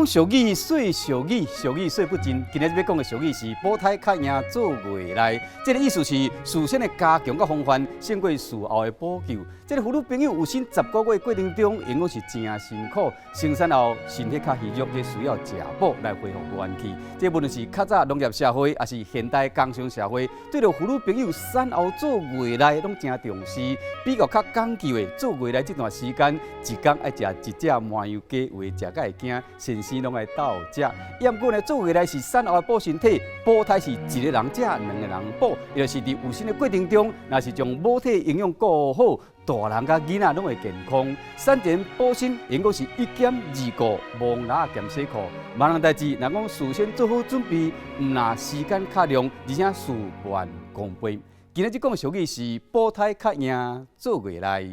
讲俗语说俗语，俗语说不尽。今日要讲的俗语是保胎较赢做未来。这个意思是事先的加强甲防范，胜过事后的补救。这个妇女朋友有生10个月过程中，因为是真辛苦，生产后身体较虚弱，这需要食补来恢复元气。这无论是较早农业社会，还是现代工商社会，对着妇女朋友产后做未来拢真重视。比较较讲究的，做未来这段时间，一天爱食一只麻油鸡，为食甲会惊，先生拢爱斗食。要不过呢，做未来是产后补身体，保胎是一个人食2个人补，也就是伫有生的过程中，若是将母体营养顾好。大人甲囡仔拢会健康，产前保身应该是1减2顾，忙哪减小可。万样代志，若讲事先做好准备，唔拿时间较长，而且事半功倍。今日即讲的俗语是保胎较赢做未来。